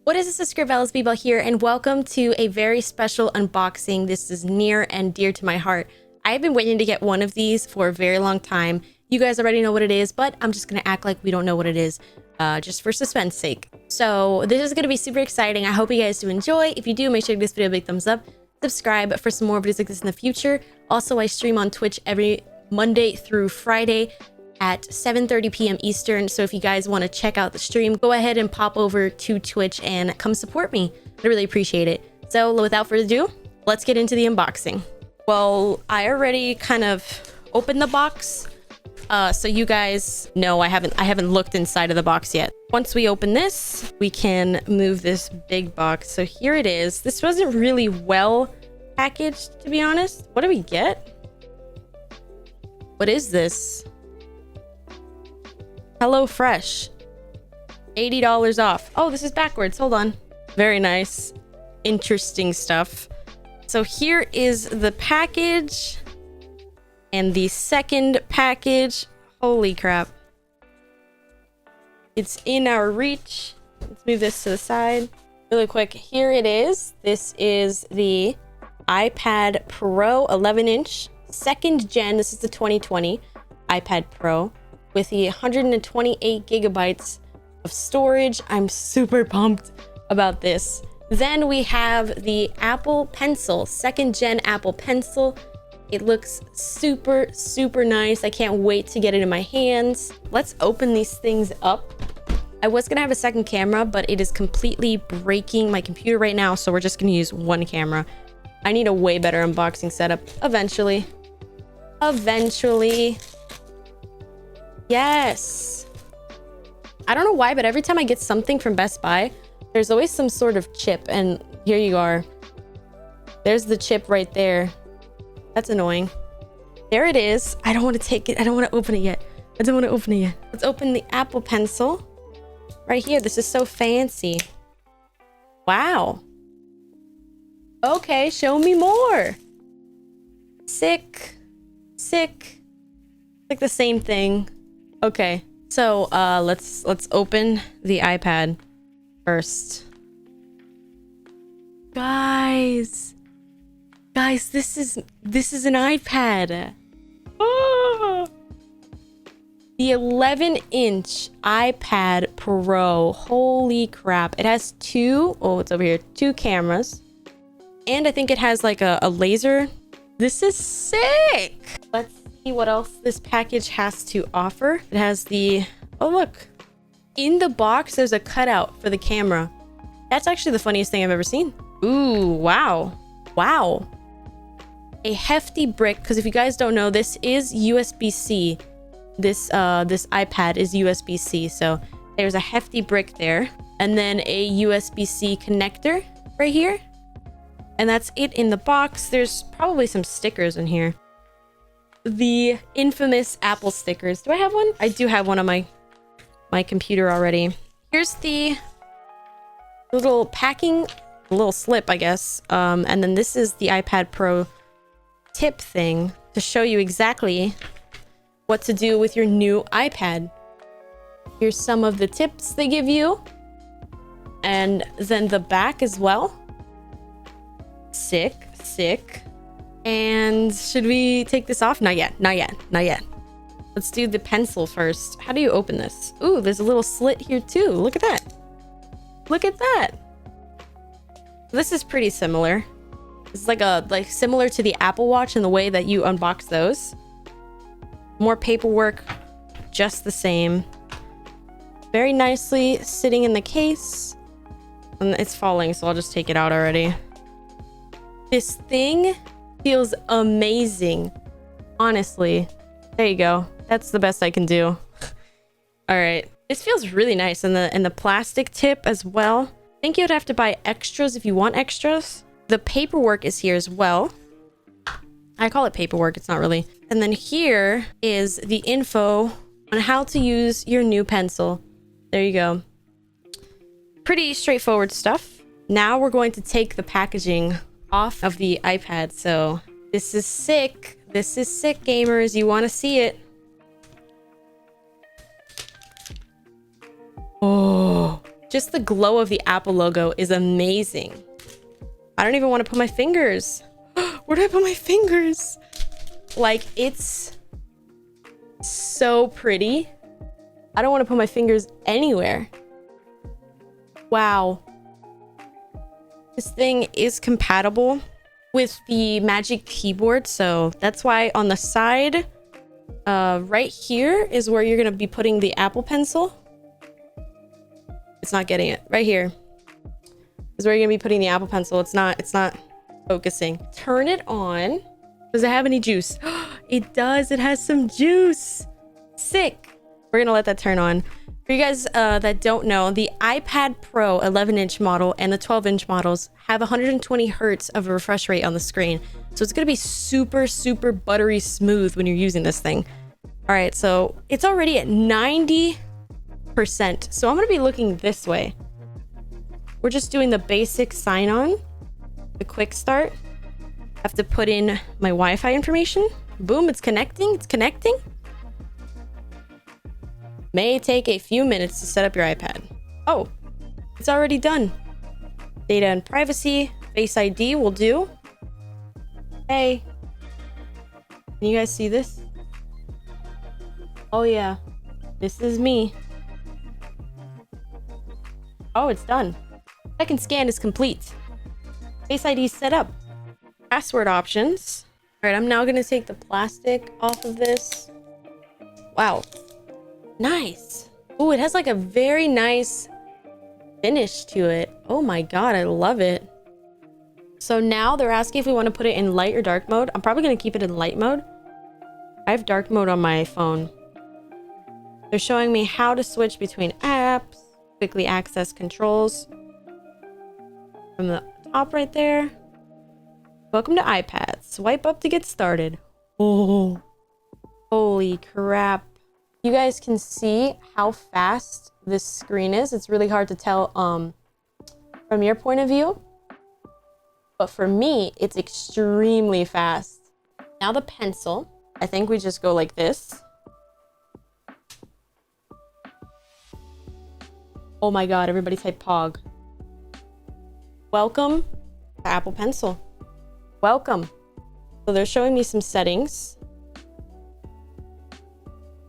What is this? It's BBelle here, and welcome to a very special unboxing. This is near and dear to my heart. I've been waiting to get one of these for a very long time. You guys already know what it is, but I'm just gonna act like we don't know what it is, just for suspense sake. So this is gonna be super exciting. I hope you guys do enjoy. If you do, make sure to give this video a big thumbs up. Subscribe for some more videos like this in the future. Also, I stream on Twitch every Monday through Friday at 7:30 p.m. Eastern. So if you guys want to check out the stream, go ahead and pop over to Twitch and come support me. I really appreciate it. So without further ado, let's get into the unboxing. Well, I already kind of opened the box. So you guys know I haven't looked inside of the box yet. Once we open this, we can move this big box. So here it is. This wasn't really well packaged, to be honest. What do we get? What is this? Hello Fresh, $80 off. Oh, this is backwards. Hold on. Very nice. Interesting stuff. So here is the package and the second package. Holy crap. It's in our reach. Let's move this to the side really quick. Here it is. This is the iPad Pro 11-inch, second gen. This is the 2020 iPad Pro with the 128 gigabytes of storage. I'm super pumped about this. Then we have the Apple Pencil, second gen Apple Pencil. It looks super, super nice. I can't wait to get it in my hands. Let's open these things up. I was gonna have a second camera, but it is completely breaking my computer right now, so we're just gonna use one camera. I need a way better unboxing setup eventually. Eventually. Yes. I don't know why, but every time I get something from Best Buy, there's always some sort of chip, and here you are. There's the chip right there. That's annoying. There it is. I don't want to take it. I don't want to open it yet. I don't want to open it yet. Let's open the Apple Pencil. Right here. This is so fancy. Wow. Okay, show me more. Sick. Sick. Like the same thing. Okay, so let's open the iPad first. Guys, this is an iPad. Oh! The 11-inch iPad Pro. Holy crap. It has two cameras. And I think it has like a laser. This is sick. Let's see what else this package has to offer. It has the, oh look, in the box there's a cutout for the camera. That's actually the funniest thing I've ever seen. Ooh, wow. Wow. A hefty brick, because if you guys don't know, this is USB-C. This iPad is USB-C, so there's a hefty brick there. And then a USB-C connector right here. And that's it in the box. There's probably some stickers in here. The infamous Apple stickers. Do I have one? I do have one on my computer already. Here's the little packing, little slip, I guess. And then this is the iPad Pro tip thing to show you exactly what to do with your new iPad. Here's some of the tips they give you. And then the back as well. Sick, sick. And should we take this off? Not yet, not yet, not yet. Let's do the pencil first. How do you open this? Ooh, there's a little slit here too. Look at that. Look at that. This is pretty similar. It's like similar to the Apple Watch in the way that you unbox those. More paperwork, just the same. Very nicely sitting in the case. And it's falling, so I'll just take it out already. This thing feels amazing. Honestly. There you go. That's the best I can do. All right. This feels really nice. And the plastic tip as well. I think you'd have to buy extras if you want extras. The paperwork is here as well. I call it paperwork. It's not really. And then here is the info on how to use your new pencil. There you go. Pretty straightforward stuff. Now we're going to take the packaging off of the iPad. So this is sick. This is sick, gamers. You want to see it. Oh, just just the glow of the Apple logo is amazing. I don't even want to put my fingers. Where do I put my fingers? Like, it's so pretty. I don't want to put my fingers anywhere. Wow. This thing is compatible with the Magic Keyboard, so that's why on the side, right here is where you're going to be putting the Apple Pencil. It's not getting it. Right here is where you're going to be putting the Apple Pencil. It's not focusing. Turn it on. Does it have any juice? It does. It has some juice. Sick. We're going to let that turn on. For you guys that don't know, the iPad Pro 11-inch model and the 12-inch models have 120 hertz of a refresh rate on the screen. So it's going to be super, super buttery smooth when you're using this thing. All right, so it's already at 90%. So I'm going to be looking this way. We're just doing the basic sign-on, the quick start. I have to put in my Wi-Fi information. Boom, it's connecting. It's connecting. May take a few minutes to set up your iPad. Oh, it's already done. Data and privacy, Face ID will do. Hey, can you guys see this? Oh yeah, this is me. Oh, it's done. Second scan is complete. Face ID set up. Password options. All right, I'm now gonna take the plastic off of this. Wow. Nice. Oh, it has like a very nice finish to it. Oh my god, I love it. So now they're asking if we want to put it in light or dark mode. I'm probably going to keep it in light mode. I have dark mode on my phone. They're showing me how to switch between apps, quickly access controls from the top right there. Welcome to iPad. Swipe up to get started. Oh, holy crap. You guys can see how fast this screen is. It's really hard to tell from your point of view. But for me, it's extremely fast. Now the pencil. I think we just go like this. Oh my god, everybody type POG. Welcome to Apple Pencil. Welcome. So they're showing me some settings.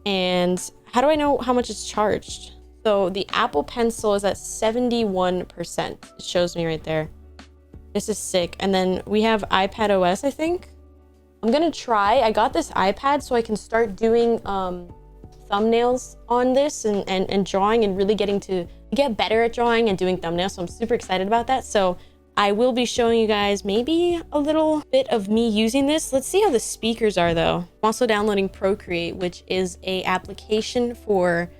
And how do I know how much it's charged? So the Apple Pencil is at 71%. It shows me right there. This is sick. And then we have iPad OS, I think. I'm gonna try. I got this iPad so I can start doing thumbnails on this and drawing and really getting to get better at drawing and doing thumbnails. So I'm super excited about that. So I will be showing you guys maybe a little bit of me using this. Let's see how the speakers are though. I'm also downloading Procreate, which is a application for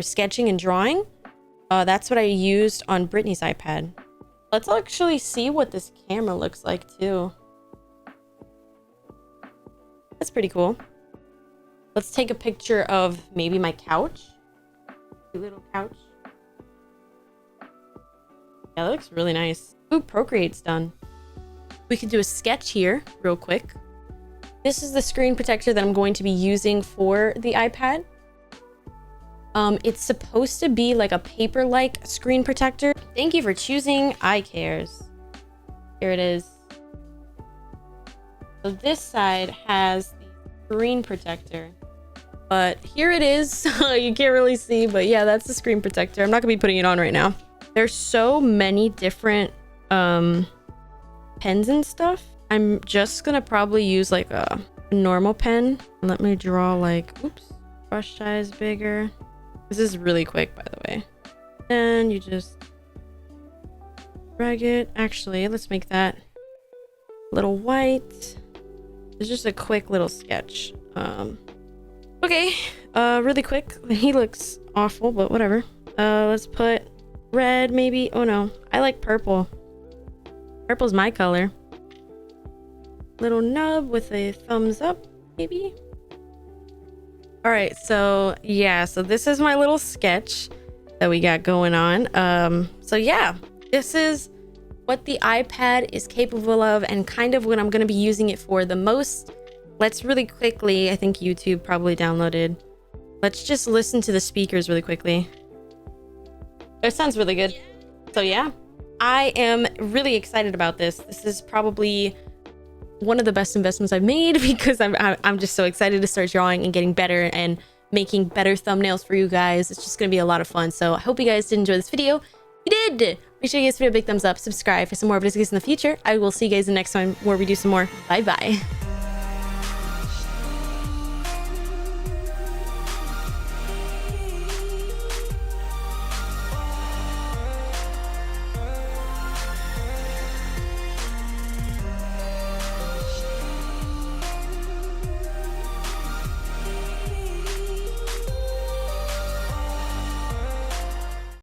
sketching and drawing. That's what I used on Brittany's iPad. Let's actually see what this camera looks like too. That's pretty cool. Let's take a picture of maybe my couch. Cute little couch. Yeah, that looks really nice. Ooh, Procreate's done. We can do a sketch here real quick. This is the screen protector that I'm going to be using for the iPad. It's supposed to be like a paper-like screen protector. Thank you for choosing iCares. Here it is. So this side has the screen protector. But here it is. You can't really see, but yeah, that's the screen protector. I'm not gonna be putting it on right now. There's so many different pens and stuff. I'm just gonna probably use like a normal pen. Let me draw like, oops, brush size bigger. This is really quick, by the way. And you just drag it. Actually, let's make that a little white. It's just a quick little sketch. Okay, really quick. He looks awful, but whatever. Let's put red maybe. Oh no, I like purple. Purple's my color. Little nub with a thumbs up, maybe. All right, so yeah, so this is my little sketch that we got going on. So yeah, this is what the iPad is capable of and kind of what I'm going to be using it for the most. Let's really quickly, I think YouTube probably downloaded. Let's just listen to the speakers really quickly. It sounds really good. So yeah, I am really excited about this. This is probably one of the best investments I've made because I'm just so excited to start drawing and getting better and making better thumbnails for you guys. It's just gonna be a lot of fun. So I hope you guys did enjoy this video. If you did, make sure you guys give it a big thumbs up, subscribe for some more videos in the future. I will see you guys in the next one where we do some more. Bye bye.